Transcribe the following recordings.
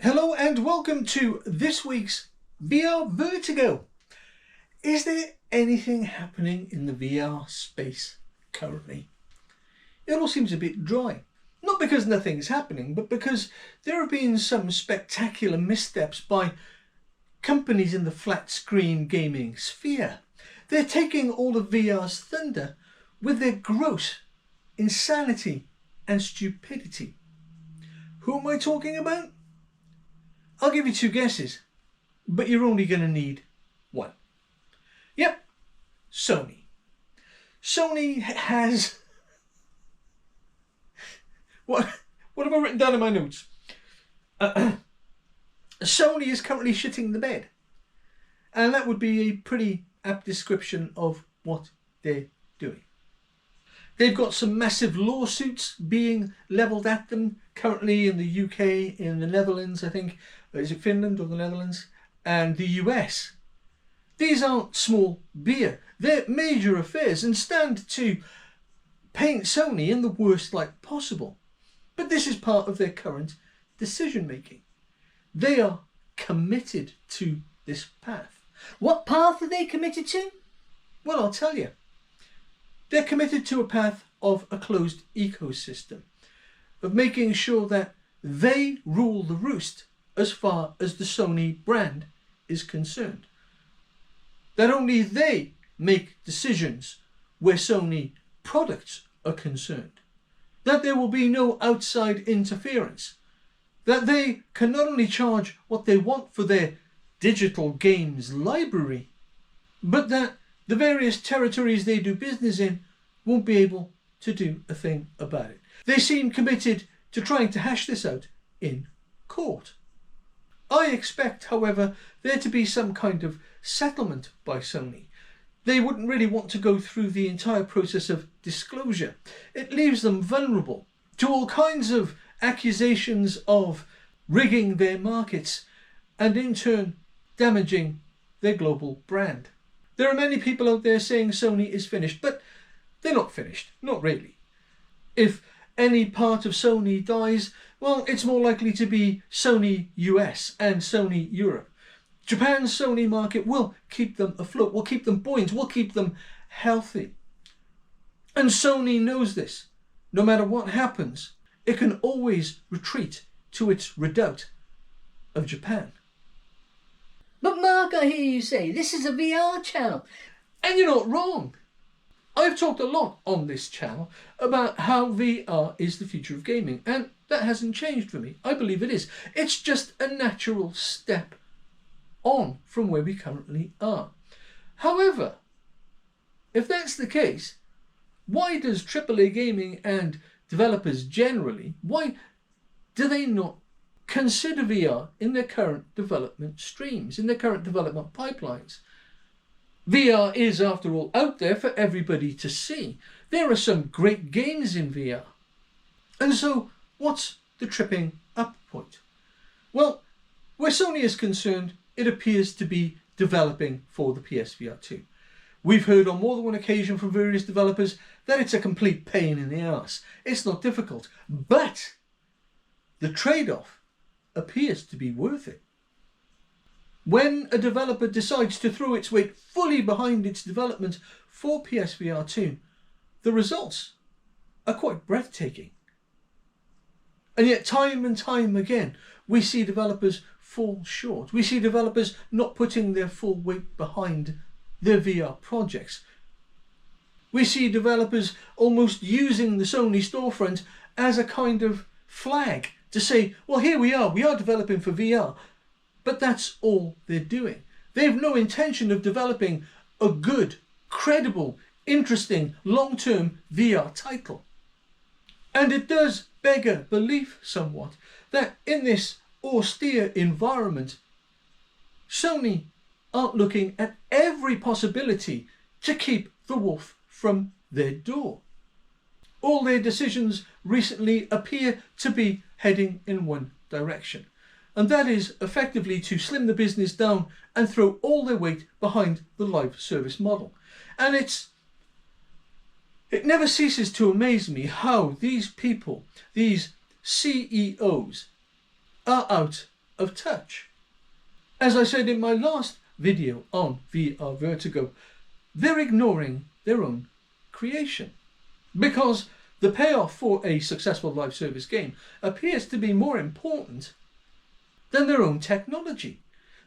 Hello and welcome to this week's VR Vertigo. Is there anything happening in the VR space currently? It all seems a bit dry. Not because nothing's happening, but because there have been some spectacular missteps by companies in the flat screen gaming sphere. They're taking all of VR's thunder with their gross insanity and stupidity. Who am I talking about? I'll give you two guesses, but you're only going to need one. Yep, Sony. Sony has... What have I written down in my notes? Sony is currently shitting the bed. And that would be a pretty apt description of what they're doing. They've got some massive lawsuits being levelled at them currently in the UK, in the Netherlands, I think. Is it Finland or the Netherlands? And the US. These aren't small beer. They're major affairs and stand to paint Sony in the worst light possible. But this is part of their current decision making. They are committed to this path. What path are they committed to? Well, I'll tell you. They're committed to a path of a closed ecosystem, of making sure that they rule the roost as far as the Sony brand is concerned. That only they make decisions where Sony products are concerned. That there will be no outside interference. That they can not only charge what they want for their digital games library, but that the various territories they do business in won't be able to do a thing about it. They seem committed to trying to hash this out in court. I expect, however, there to be some kind of settlement by Sony. They wouldn't really want to go through the entire process of disclosure. It leaves them vulnerable to all kinds of accusations of rigging their markets and in turn damaging their global brand. There are many people out there saying Sony is finished, but they're not finished, not really. If any part of Sony dies, well, it's more likely to be Sony US and Sony Europe. Japan's Sony market will keep them afloat, will keep them buoyant, will keep them healthy. And Sony knows this. No matter what happens, it can always retreat to its redoubt of Japan. But Mark, I hear you say, this is a VR channel. And you're not wrong. I've talked a lot on this channel about how VR is the future of gaming, and that hasn't changed for me. I believe it is. It's just a natural step on from where we currently are. However, if that's the case, why does AAA gaming and developers generally, why do they not consider VR in their current development streams, in their current development pipelines? VR is, after all, out there for everybody to see. There are some great games in VR. And so, what's the tripping up point? Well, where Sony is concerned, it appears to be developing for the PSVR2. We've heard on more than one occasion from various developers that it's a complete pain in the arse. It's not difficult, but the trade-off appears to be worth it. When a developer decides to throw its weight fully behind its development for PSVR2, the results are quite breathtaking. And yet time and time again, we see developers fall short. We see developers not putting their full weight behind their VR projects. We see developers almost using the Sony storefront as a kind of flag to say, well, here we are developing for VR. But that's all they're doing. They have no intention of developing a good, credible, interesting, long-term VR title. And it does beggar belief somewhat that in this austere environment, Sony aren't looking at every possibility to keep the wolf from their door. All their decisions recently appear to be heading in one direction. And that is effectively to slim the business down and throw all their weight behind the live service model. And it never ceases to amaze me how these people, these CEOs, are out of touch. As I said in my last video on VR Vertigo, they're ignoring their own creation, because the payoff for a successful live service game appears to be more important than their own technology,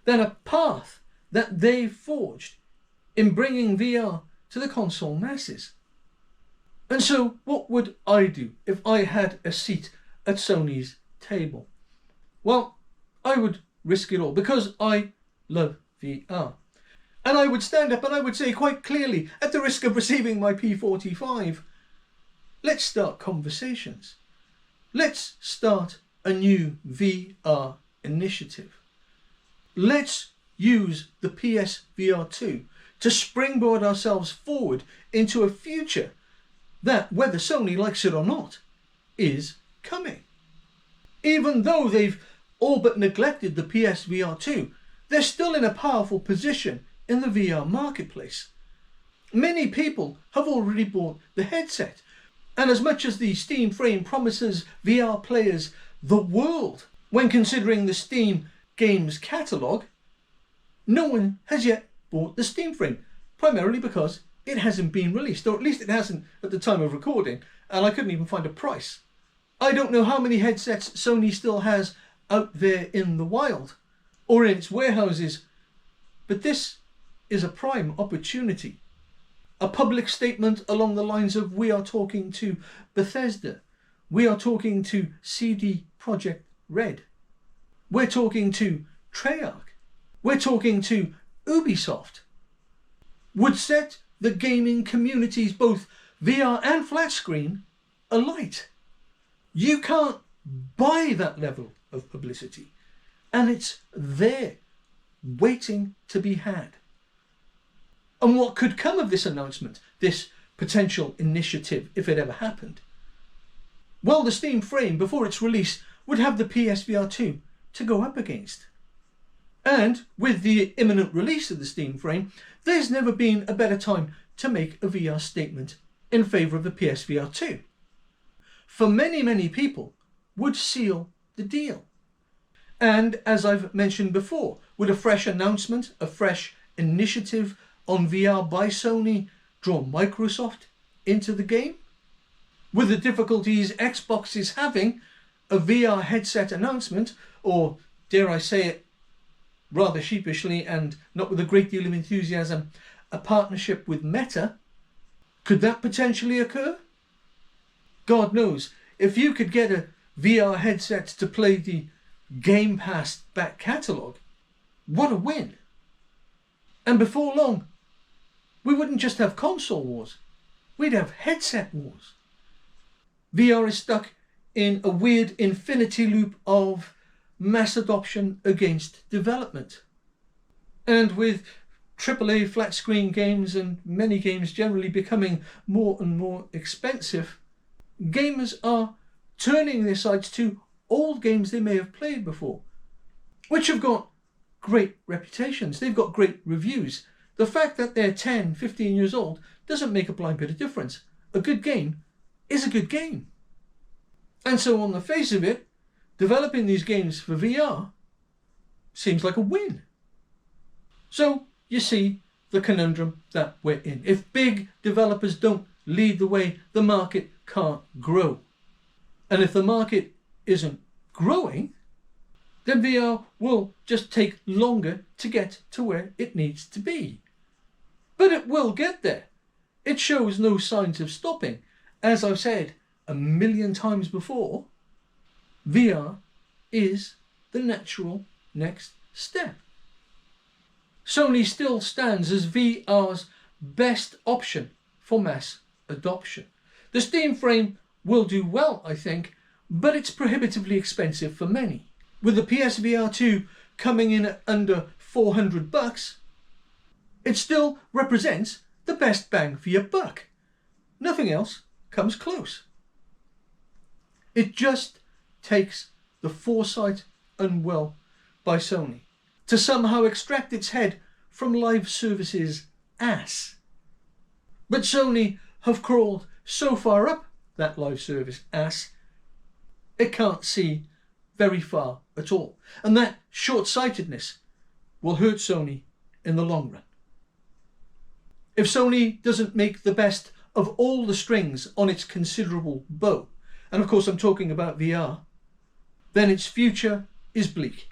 than a path that they've forged in bringing VR to the console masses. And so what would I do if I had a seat at Sony's table? Well, I would risk it all, because I love VR. And I would stand up and I would say quite clearly, at the risk of receiving my P45, let's start conversations. Let's start a new VR initiative. Let's use the PSVR2 to springboard ourselves forward into a future that, whether Sony likes it or not, is coming. Even though they've all but neglected the PSVR2, they're still in a powerful position in the VR marketplace. Many people have already bought the headset, and as much as the Steam frame promises VR players the world when considering the Steam games catalogue, no one has yet bought the Steam frame, primarily because it hasn't been released, or at least it hasn't at the time of recording, and I couldn't even find a price. I don't know how many headsets Sony still has out there in the wild or in its warehouses, but this is a prime opportunity. A public statement along the lines of, we are talking to Bethesda, we are talking to CD Projekt Red, we're talking to Treyarch, we're talking to Ubisoft, would set the gaming communities, both VR and flat screen, alight. You can't buy that level of publicity, and it's there waiting to be had. And what could come of this announcement, this potential initiative, if it ever happened? Well, the Steam frame, before its release, would have the PSVR2 to go up against. And with the imminent release of the Steam frame, there's never been a better time to make a VR statement in favour of the PSVR2. For many, many people, would seal the deal. And as I've mentioned before, would a fresh announcement, a fresh initiative on VR by Sony draw Microsoft into the game? With the difficulties Xbox is having, a VR headset announcement, or dare I say it rather sheepishly and not with a great deal of enthusiasm, a partnership with Meta, could that potentially occur? God knows, if you could get a VR headset to play the Game Pass back catalogue, what a win. And before long, we wouldn't just have console wars, we'd have headset wars. VR is stuck in a weird infinity loop of mass adoption against development. And with AAA flat screen games and many games generally becoming more and more expensive, gamers are turning their sights to old games they may have played before, which have got great reputations, they've got great reviews. The fact that they're 10, 15 years old doesn't make a blind bit of difference. A good game is a good game. And so on the face of it, developing these games for VR seems like a win. So you see the conundrum that we're in. If big developers don't lead the way, the market can't grow. And if the market isn't growing, then VR will just take longer to get to where it needs to be. But it will get there. It shows no signs of stopping. As I've said a million times before, VR is the natural next step. Sony still stands as VR's best option for mass adoption. The Steam frame will do well, I think, but it's prohibitively expensive for many. With the PSVR2 coming in at under $400, it still represents the best bang for your buck. Nothing else comes close. It just takes the foresight and will by Sony to somehow extract its head from live services' ass. But Sony have crawled so far up that live service ass, it can't see very far at all. And that short-sightedness will hurt Sony in the long run. If Sony doesn't make the best of all the strings on its considerable bow, and of course I'm talking about VR, then its future is bleak.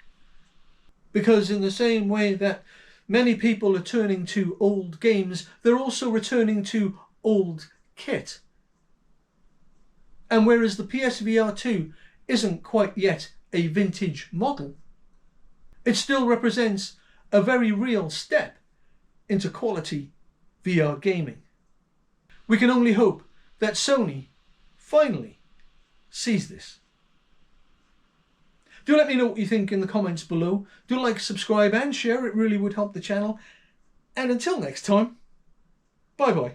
Because in the same way that many people are turning to old games, they're also returning to old kit. And whereas the PSVR2 isn't quite yet a vintage model, it still represents a very real step into quality VR gaming. We can only hope that Sony finally sees this. Do let me know what you think in the comments below. Do like, subscribe and share, it really would help the channel. And until next time, bye bye.